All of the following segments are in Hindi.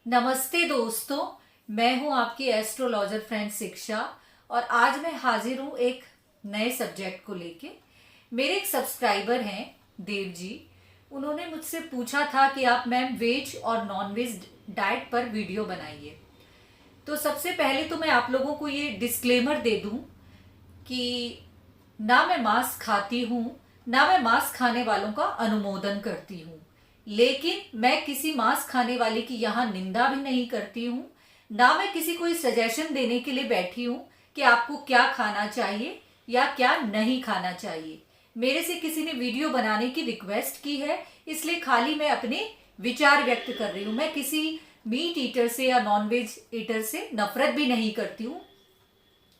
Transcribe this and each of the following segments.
नमस्ते दोस्तों, मैं हूं आपकी एस्ट्रोलॉजर फ्रेंड शिक्षा और आज मैं हाजिर हूं एक नए सब्जेक्ट को लेके। मेरे एक सब्सक्राइबर हैं देव जी। उन्होंने मुझसे पूछा था कि आप मैम वेज और नॉन वेज डाइट पर वीडियो बनाइए। तो सबसे पहले तो मैं आप लोगों को ये डिस्क्लेमर दे दूं कि ना मैं मांस खाती हूँ, ना मैं मांस खाने वालों का अनुमोदन करती हूँ। लेकिन मैं किसी मांस खाने वाले की यहाँ निंदा भी नहीं करती हूँ, ना मैं किसी को सजेशन देने के लिए बैठी हूँ कि आपको क्या खाना चाहिए या क्या नहीं खाना चाहिए। मेरे से किसी ने वीडियो बनाने की रिक्वेस्ट की है, इसलिए खाली मैं अपने विचार व्यक्त कर रही हूँ। मैं किसी मीट ईटर से या नॉन वेज ईटर से नफरत भी नहीं करती हूँ।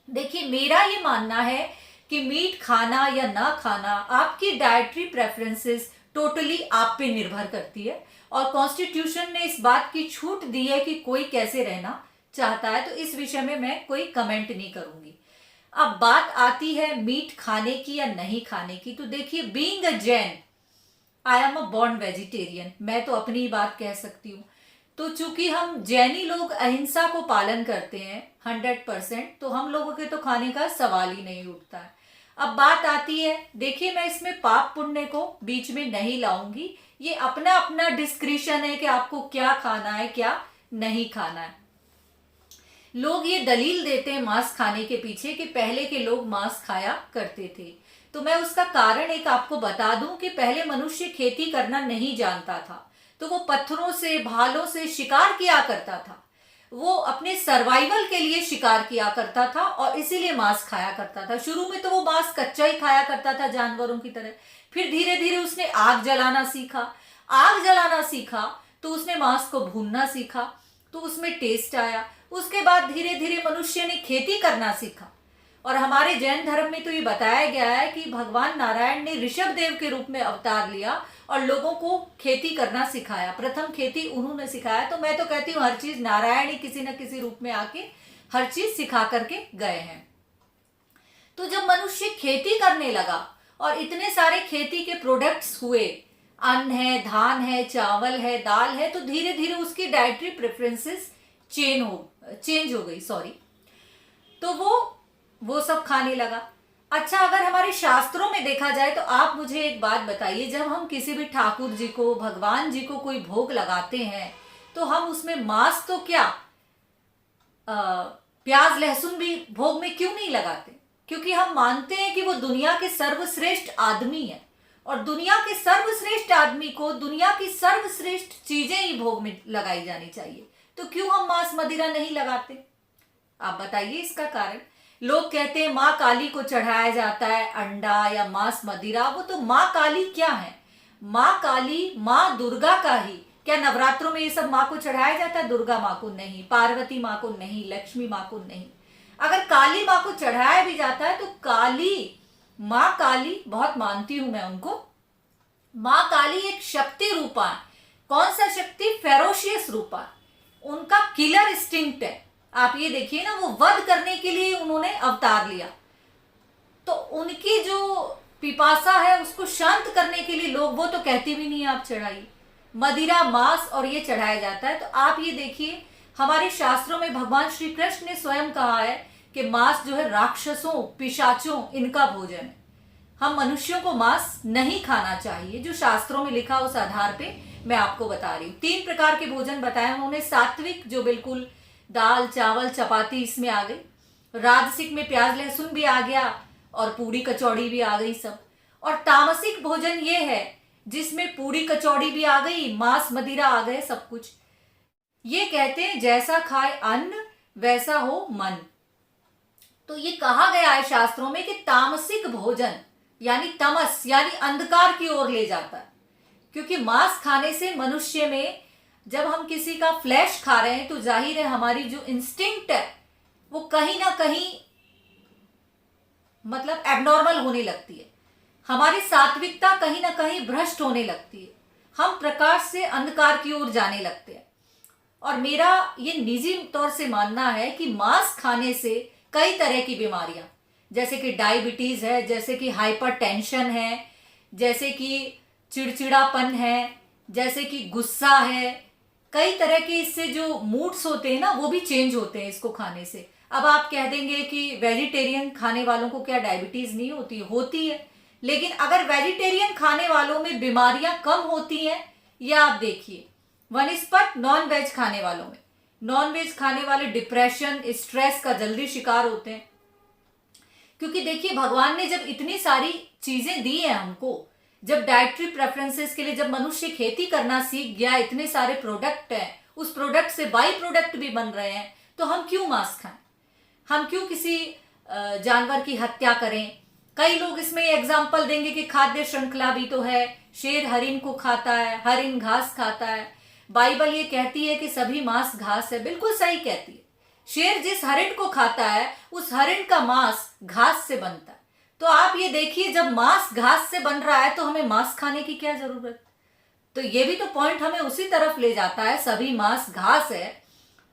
देखिए, मेरा ये मानना है कि मीट खाना या ना खाना आपकी डाइटरी प्रेफरेंसेस टोटली आप पे निर्भर करती है और कॉन्स्टिट्यूशन ने इस बात की छूट दी है कि कोई कैसे रहना चाहता है। तो इस विषय में मैं कोई कमेंट नहीं करूंगी। अब बात आती है मीट खाने की या नहीं खाने की। तो देखिए, being a Jain, I am a born vegetarian. मैं तो अपनी ही बात कह सकती हूँ। तो चूंकि हम जैनी लोग अहिंसा को पालन करते हैं 100%, तो हम लोगों के तो खाने का सवाल ही नहीं उठता है। अब बात आती है, देखिए मैं इसमें पाप पुण्य को बीच में नहीं लाऊंगी। ये अपना अपना डिस्क्रिशन है कि आपको क्या खाना है क्या नहीं खाना है। लोग ये दलील देते हैं मांस खाने के पीछे कि पहले के लोग मांस खाया करते थे। तो मैं उसका कारण एक आपको बता दूं कि पहले मनुष्य खेती करना नहीं जानता था, तो वो पत्थरों से भालों से शिकार किया करता था। वो अपने सर्वाइवल के लिए शिकार किया करता था और इसीलिए मांस खाया करता था। शुरू में तो वो मांस कच्चा ही खाया करता था जानवरों की तरह। फिर धीरे धीरे उसने आग जलाना सीखा। आग जलाना सीखा तो उसने मांस को भूनना सीखा, तो उसमें टेस्ट आया। उसके बाद धीरे धीरे मनुष्य ने खेती करना सीखा। और हमारे जैन धर्म में तो ये बताया गया है कि भगवान नारायण ने ऋषभ देव के रूप में अवतार लिया और लोगों को खेती करना सिखाया। प्रथम खेती उन्होंने सिखाया। तो मैं तो कहती हूँ हर चीज नारायण ही किसी न किसी रूप में आके हर चीज सिखा करके गए हैं। तो जब मनुष्य खेती करने लगा और इतने सारे खेती के प्रोडक्ट्स हुए, अन्न है, धान है, चावल है, दाल है, तो धीरे धीरे उसकी डाइटरी प्रेफरेंसेस चेंज हो गई, सॉरी। तो वो सब खाने लगा। अच्छा, अगर हमारे शास्त्रों में देखा जाए तो आप मुझे एक बात बताइए, जब हम किसी भी ठाकुर जी को, भगवान जी को कोई भोग लगाते हैं तो हम उसमें मांस तो क्या प्याज लहसुन भी भोग में क्यों नहीं लगाते? क्योंकि हम मानते हैं कि वो दुनिया के सर्वश्रेष्ठ आदमी है और दुनिया के सर्वश्रेष्ठ आदमी को दुनिया की सर्वश्रेष्ठ चीजें ही भोग में लगाई जानी चाहिए। तो क्यों हम मांस मदिरा नहीं लगाते? आप बताइए इसका कारण। लोग कहते हैं माँ काली को चढ़ाया जाता है अंडा या मांस मदिरा। वो तो माँ काली क्या है? माँ काली माँ दुर्गा का ही। क्या नवरात्रों में ये सब माँ को चढ़ाया जाता है? दुर्गा माँ को नहीं, पार्वती माँ को नहीं, लक्ष्मी माँ को नहीं। अगर काली माँ को चढ़ाया भी जाता है तो काली, माँ काली बहुत मानती हूं मैं उनको। माँ काली एक शक्ति रूपा है। कौन सा शक्ति? फेरोशियस रूपा। उनका किलर इंस्टिंक्ट है। आप ये देखिए ना, वो वध करने के लिए उन्होंने अवतार लिया। तो उनकी जो पिपासा है उसको शांत करने के लिए लोग, वो तो कहते भी नहीं आप चढ़ाइए मदिरा, मांस और ये चढ़ाया जाता है। तो आप ये देखिए, हमारे शास्त्रों में भगवान श्री कृष्ण ने स्वयं कहा है कि मांस जो है राक्षसों, पिशाचों, इनका भोजन है। हम मनुष्यों को मांस नहीं खाना चाहिए। जो शास्त्रों में लिखा उस आधार पे मैं आपको बता रही हूँ। 3 प्रकार के भोजन बताए उन्होंने। सात्विक, जो बिल्कुल दाल चावल चपाती इसमें आ गई। राजसिक में प्याज लहसुन भी आ गया और पूरी कचौड़ी भी आ गई सब। और तामसिक भोजन ये है जिसमें पूरी कचौड़ी भी आ गई, मांस मदिरा आ गए, सब कुछ। ये कहते हैं जैसा खाए अन्न वैसा हो मन। तो ये कहा गया है शास्त्रों में कि तामसिक भोजन यानी तमस यानी अंधकार की ओर ले जाता है। क्योंकि मांस खाने से मनुष्य में, जब हम किसी का फ्लैश खा रहे हैं तो जाहिर है हमारी जो इंस्टिंक्ट है वो कहीं ना कहीं मतलब एबनॉर्मल होने लगती है। हमारी सात्विकता कहीं ना कहीं भ्रष्ट होने लगती है। हम प्रकाश से अंधकार की ओर जाने लगते हैं। और मेरा ये निजी तौर से मानना है कि मांस खाने से कई तरह की बीमारियां, जैसे कि डायबिटीज है, जैसे कि हाइपरटेंशन है, जैसे कि चिड़चिड़ापन है, जैसे कि गुस्सा है, कई तरह के इससे जो मूड्स होते हैं ना वो भी चेंज होते हैं इसको खाने से। अब आप कह देंगे कि वेजिटेरियन खाने वालों को क्या डायबिटीज नहीं होती है? होती है, लेकिन अगर वेजिटेरियन खाने वालों में बीमारियां कम होती हैं, या आप देखिए वनिस्पत नॉन वेज खाने वालों में, नॉन वेज खाने वाले डिप्रेशन स्ट्रेस का जल्दी शिकार होते हैं। क्योंकि देखिए भगवान ने जब इतनी सारी चीजें दी हैं हमको, जब डाइटरी प्रेफरेंसेस के लिए जब मनुष्य खेती करना सीख गया, इतने सारे प्रोडक्ट हैं, उस प्रोडक्ट से बाई प्रोडक्ट भी बन रहे हैं, तो हम क्यों मांस खाएं? हम क्यों किसी जानवर की हत्या करें? कई लोग इसमें एग्जाम्पल देंगे कि खाद्य श्रृंखला भी तो है, शेर हरिन को खाता है, हरिन घास खाता है, बाइबल ये कहती है कि सभी मांस घास है। बिल्कुल सही कहती है। शेर जिस हरिन को खाता है उस हरिन का मांस घास से बनता है। तो आप ये देखिए, जब मांस घास से बन रहा है तो हमें मांस खाने की क्या जरूरत? तो ये भी तो पॉइंट हमें उसी तरफ ले जाता है। सभी मांस घास है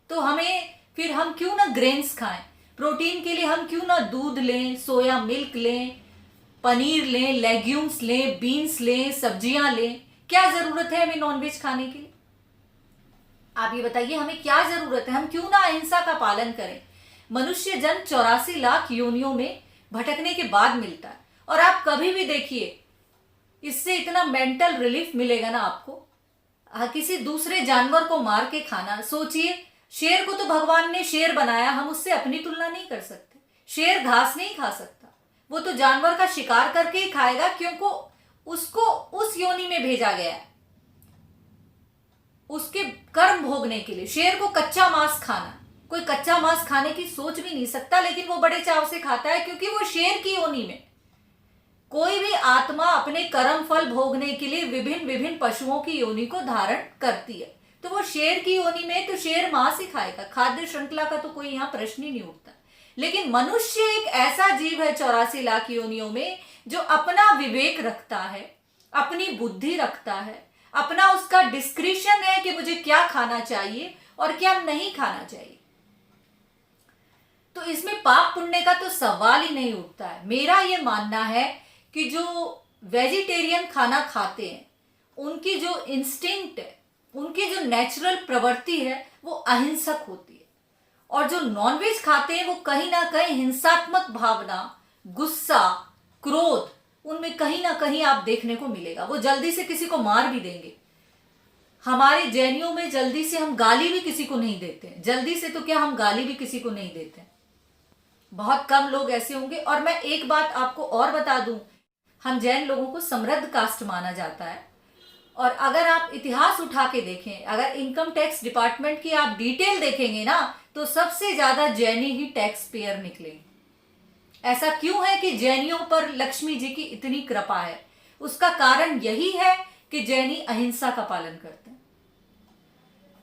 तो हमें फिर हम क्यों ना ग्रेन्स खाएं? प्रोटीन के लिए हम क्यों ना दूध लें, सोया मिल्क लें, पनीर लें, लेग्यूम्स लें, बीन्स लें, सब्जियां लें? क्या जरूरत है हमें नॉनवेज खाने की? आप ये बताइए, हमें क्या जरूरत है? हम क्यों ना अहिंसा का पालन करें? मनुष्य जन्म 84 लाख योनियों में भटकने के बाद मिलता है, और आप कभी भी देखिए इससे इतना मेंटल रिलीफ मिलेगा ना आपको। किसी दूसरे जानवर को मार के खाना, सोचिए शेर को तो भगवान ने शेर बनाया, हम उससे अपनी तुलना नहीं कर सकते। शेर घास नहीं खा सकता, वो तो जानवर का शिकार करके ही खाएगा, क्योंकि उसको उस योनि में भेजा गया है उसके कर्म भोगने के लिए। शेर को कच्चा मांस खाना, कोई कच्चा मांस खाने की सोच भी नहीं सकता, लेकिन वो बड़े चाव से खाता है, क्योंकि वो शेर की योनि में। कोई भी आत्मा अपने कर्म फल भोगने के लिए विभिन्न विभिन्न पशुओं की योनि को धारण करती है, तो वो शेर की योनि में तो शेर मांस ही खाएगा। खाद्य श्रृंखला का तो कोई यहाँ प्रश्न ही नहीं उठता। लेकिन मनुष्य एक ऐसा जीव है 84 लाख योनियों में जो अपना विवेक रखता है, अपनी बुद्धि रखता है, अपना उसका डिस्क्रिशन है कि मुझे क्या खाना चाहिए और क्या नहीं खाना चाहिए। तो इसमें पाप पुण्य का तो सवाल ही नहीं उठता है। मेरा यह मानना है कि जो वेजिटेरियन खाना खाते हैं उनकी जो इंस्टिंक्ट है, उनकी जो नेचुरल प्रवृत्ति है, वो अहिंसक होती है। और जो नॉनवेज खाते हैं वो कहीं ना कहीं हिंसात्मक भावना, गुस्सा, क्रोध, उनमें कहीं ना कहीं आप देखने को मिलेगा। वो जल्दी से किसी को मार भी देंगे। हमारे जैनियों में जल्दी से हम गाली भी किसी को नहीं देते। जल्दी से तो क्या, हम गाली भी किसी को नहीं देते। बहुत कम लोग ऐसे होंगे। और मैं एक बात आपको और बता दूं, हम जैन लोगों को समृद्ध कास्ट माना जाता है। और अगर आप इतिहास उठा के देखें, अगर इनकम टैक्स डिपार्टमेंट की आप डिटेल देखेंगे ना, तो सबसे ज्यादा जैनी ही टैक्स पेयर निकले। ऐसा क्यों है कि जैनियों पर लक्ष्मी जी की इतनी कृपा है? उसका कारण यही है कि जैनी अहिंसा का पालन करते हैं।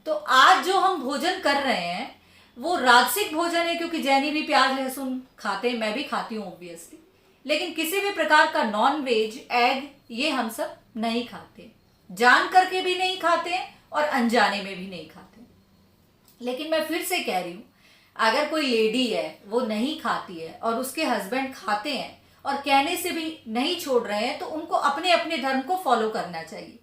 तो आज जो हम भोजन कर रहे हैं वो राजसिक भोजन है, क्योंकि जैनी भी प्याज लहसुन खाते हैं, मैं भी खाती हूँ ऑब्वियसली। लेकिन किसी भी प्रकार का नॉन वेज, एग, ये हम सब नहीं खाते। जान करके भी नहीं खाते और अनजाने में भी नहीं खाते। लेकिन मैं फिर से कह रही हूं, अगर कोई लेडी है वो नहीं खाती है और उसके हस्बैंड खाते हैं और कहने से भी नहीं छोड़ रहे हैं, तो उनको अपने अपने धर्म को फॉलो करना चाहिए।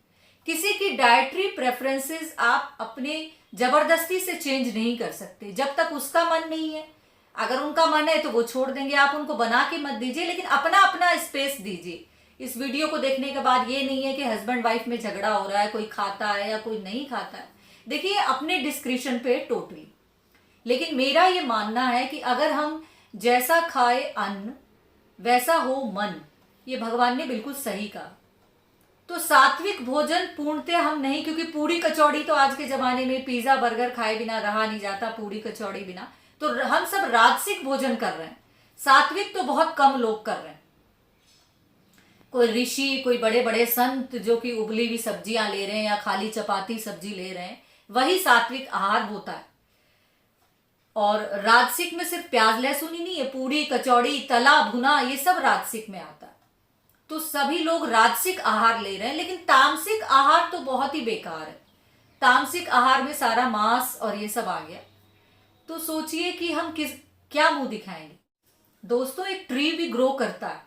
किसी की डाइटरी प्रेफरेंसेस आप अपने जबरदस्ती से चेंज नहीं कर सकते जब तक उसका मन नहीं है। अगर उनका मन है तो वो छोड़ देंगे, आप उनको बना के मत दीजिए, लेकिन अपना अपना स्पेस दीजिए। इस वीडियो को देखने के बाद ये नहीं है कि हस्बैंड वाइफ में झगड़ा हो रहा है, कोई खाता है या कोई नहीं खाता है। देखिए अपने डिस्क्रिप्शन पे टोटली। लेकिन मेरा ये मानना है कि अगर हम जैसा खाए अन्न वैसा हो मन, ये भगवान ने बिल्कुल सही कहा। तो सात्विक भोजन पूर्णतः हम नहीं, क्योंकि पूड़ी कचौड़ी तो आज के जमाने में पिज्जा बर्गर खाए बिना रहा नहीं जाता, पूड़ी कचौड़ी बिना। तो हम सब राजसिक भोजन कर रहे हैं, सात्विक तो बहुत कम लोग कर रहे हैं। कोई ऋषि, कोई बड़े बड़े संत जो कि उबली हुई सब्जियां ले रहे हैं या खाली चपाती सब्जी ले रहे हैं, वही सात्विक आहार होता है। और राजसिक में सिर्फ प्याज लहसुन ही नहीं है, पूड़ी कचौड़ी तला भुना ये सब राजसिक में आता है। तो सभी लोग राजसिक आहार ले रहे हैं, लेकिन तामसिक आहार तो बहुत ही बेकार है। तामसिक आहार में सारा मांस और ये सब आ गया। तो सोचिए कि हम क्या मुंह दिखाएंगे। दोस्तों, एक ट्री भी ग्रो करता है,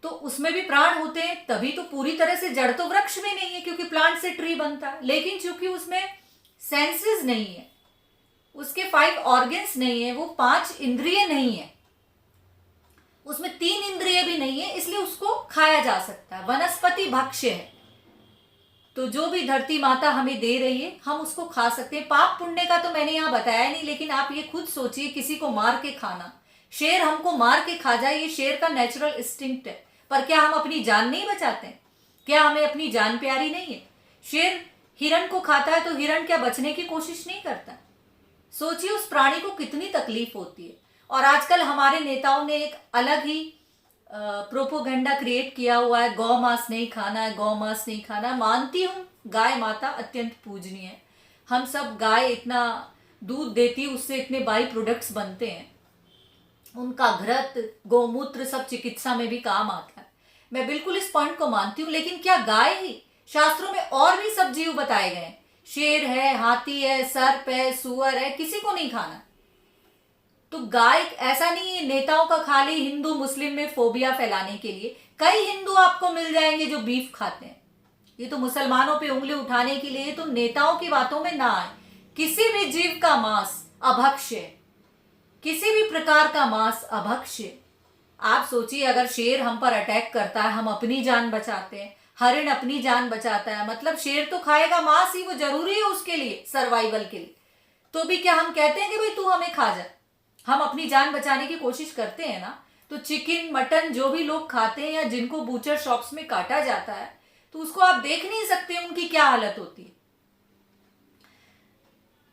तो उसमें भी प्राण होते हैं, तभी तो पूरी तरह से जड़ तो वृक्ष में नहीं है क्योंकि प्लांट से ट्री बनता है। लेकिन चूंकि उसमें सेंसेस नहीं है, उसके 5 ऑर्गन्स नहीं है, वो 5 इंद्रिय नहीं है, उसमें 3 इंद्रिय भी नहीं है, इसलिए उसको खाया जा सकता है, वनस्पति भक्ष्य है। तो जो भी धरती माता हमें दे रही है हम उसको खा सकते हैं। पाप पुण्य का तो मैंने यहाँ बताया नहीं, लेकिन आप ये खुद सोचिए, किसी को मार के खाना, शेर हमको मार के खा जाए, ये शेर का नेचुरल इंस्टिंक्ट है, पर क्या हम अपनी जान नहीं बचाते हैं? क्या हमें अपनी जान प्यारी नहीं है? शेर हिरण को खाता है तो हिरण क्या बचने की कोशिश नहीं करता? सोचिए उस प्राणी को कितनी तकलीफ होती है। और आजकल हमारे नेताओं ने एक अलग ही प्रोपोगंडा क्रिएट किया हुआ है, गौ मांस नहीं खाना है, गौ मांस नहीं खाना है। मानती हूँ गाय माता अत्यंत पूजनीय है, हम सब, गाय इतना दूध देती है, उससे इतने बाई प्रोडक्ट्स बनते हैं, उनका घृत गोमूत्र सब चिकित्सा में भी काम आता है, मैं बिल्कुल इस पॉइंट को मानती हूँ। लेकिन क्या गाय ही? शास्त्रों में और भी सब जीव बताए गए हैं, शेर है, हाथी है, सर्प है, सुअर है, किसी को नहीं खाना। तो गाय ऐसा नहीं है नेताओं का खाली हिंदू मुस्लिम में फोबिया फैलाने के लिए। कई हिंदू आपको मिल जाएंगे जो बीफ खाते हैं, ये तो मुसलमानों पे उंगली उठाने के लिए, तो नेताओं की बातों में ना आए। किसी भी जीव का मांस अभक्ष्य, किसी भी प्रकार का मांस अभक्ष्य। आप सोचिए अगर शेर हम पर अटैक करता है, हम अपनी जान बचाते हैं, हरिण अपनी जान बचाता है, मतलब शेर तो खाएगा मांस ही, वो जरूरी है उसके लिए, सर्वाइवल के लिए। तो भी क्या हम कहते हैं कि भाई तू हमें खा जा? हम अपनी जान बचाने की कोशिश करते हैं ना। तो चिकन मटन जो भी लोग खाते हैं या जिनको बूचर शॉप्स में काटा जाता है, तो उसको आप देख नहीं सकते उनकी क्या हालत होती है।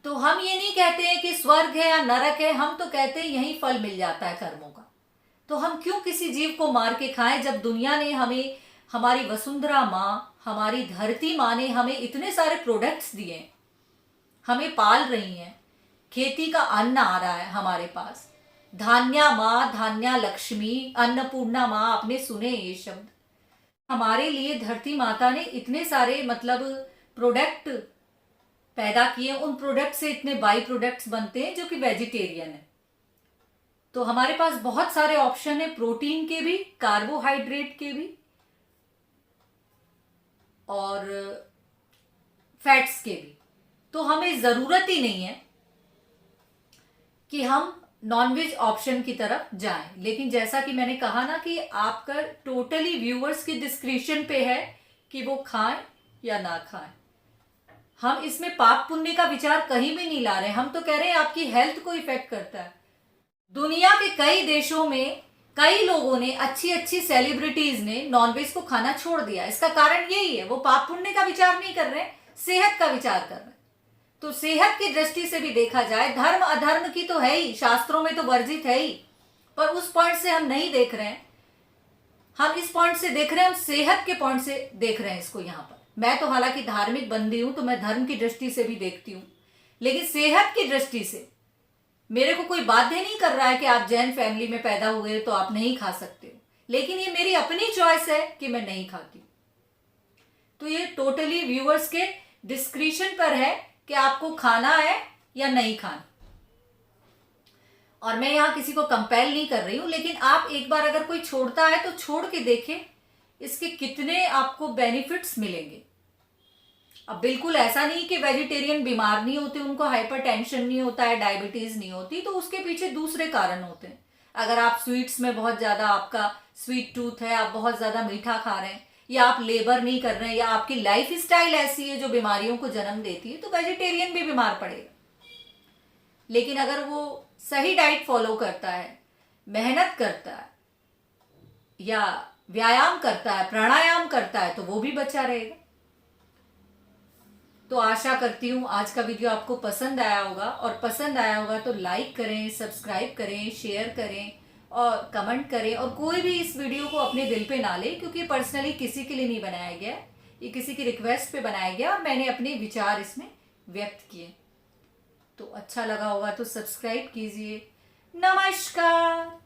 तो हम ये नहीं कहते हैं कि स्वर्ग है या नरक है, हम तो कहते हैं यही फल मिल जाता है कर्मों का। तो हम क्यों किसी जीव को मार के खाएं, जब दुनिया ने हमें, हमारी वसुंधरा माँ, हमारी धरती माँ ने हमें इतने सारे प्रोडक्ट्स दिए, हमें पाल रही हैं, खेती का अन्न आ रहा है हमारे पास, धान्या माँ, धान्या लक्ष्मी, अन्नपूर्णा माँ, आपने सुने ये शब्द। हमारे लिए धरती माता ने इतने सारे मतलब प्रोडक्ट पैदा किए, उन प्रोडक्ट से इतने बाई प्रोडक्ट्स बनते हैं जो कि वेजिटेरियन है। तो हमारे पास बहुत सारे ऑप्शन है, प्रोटीन के भी, कार्बोहाइड्रेट के भी और फैट्स के भी। तो हमें जरूरत ही नहीं है कि हम नॉनवेज ऑप्शन की तरफ जाएं। लेकिन जैसा कि मैंने कहा ना कि आपका टोटली व्यूअर्स की डिस्क्रिप्शन पे है कि वो खाएं या ना खाएं। हम इसमें पाप पुण्य का विचार कहीं भी नहीं ला रहे, हम तो कह रहे हैं आपकी हेल्थ को इफेक्ट करता है। दुनिया के कई देशों में कई लोगों ने, अच्छी अच्छी सेलिब्रिटीज ने नॉनवेज को खाना छोड़ दिया। इसका कारण यही है, वो पाप पुण्य का विचार नहीं कर रहे, सेहत का विचार कर रहे। तो सेहत की दृष्टि से भी देखा जाए, धर्म अधर्म की तो है ही, शास्त्रों में तो वर्जित है ही, पर उस पॉइंट से हम नहीं देख रहे हैं। हम इस पॉइंट से देख रहे हैं, हम सेहत के पॉइंट से देख रहे हैं इसको। यहाँ पर मैं तो हालांकि धार्मिक बंदी हूं, तो मैं धर्म की दृष्टि से भी देखती हूं, लेकिन सेहत की दृष्टि से मेरे को कोई बाध्य नहीं कर रहा है कि आप जैन फैमिली में पैदा हुए तो आप नहीं खा सकते हो, लेकिन ये मेरी अपनी चॉइस है कि मैं नहीं खाती। तो ये टोटली व्यूअर्स के डिस्क्रिप्शन पर है कि आपको खाना है या नहीं खाना, और मैं यहां किसी को कंपेल नहीं कर रही हूं। लेकिन आप एक बार अगर कोई छोड़ता है तो छोड़ के देखें, इसके कितने आपको बेनिफिट्स मिलेंगे। अब बिल्कुल ऐसा नहीं कि वेजिटेरियन बीमार नहीं होते, उनको हाइपरटेंशन नहीं होता है, डायबिटीज नहीं होती, तो उसके पीछे दूसरे कारण होते हैं। अगर आप स्वीट्स में बहुत ज्यादा, आपका स्वीट टूथ है, आप बहुत ज्यादा मीठा खा रहे हैं, या आप लेबर नहीं कर रहे हैं, या आपकी लाइफ स्टाइल ऐसी है जो बीमारियों को जन्म देती है, तो वेजिटेरियन भी बीमार पड़ेगा। लेकिन अगर वो सही डाइट फॉलो करता है, मेहनत करता है, या व्यायाम करता है, प्राणायाम करता है, तो वो भी बचा रहेगा। तो आशा करती हूँ आज का वीडियो आपको पसंद आया होगा, और पसंद आया होगा तो लाइक करें, सब्सक्राइब करें, शेयर करें और कमेंट करें। और कोई भी इस वीडियो को अपने दिल पे ना ले, क्योंकि पर्सनली किसी के लिए नहीं बनाया गया, ये किसी की रिक्वेस्ट पे बनाया गया और मैंने अपने विचार इसमें व्यक्त किए। तो अच्छा लगा होगा तो सब्सक्राइब कीजिए। नमस्कार।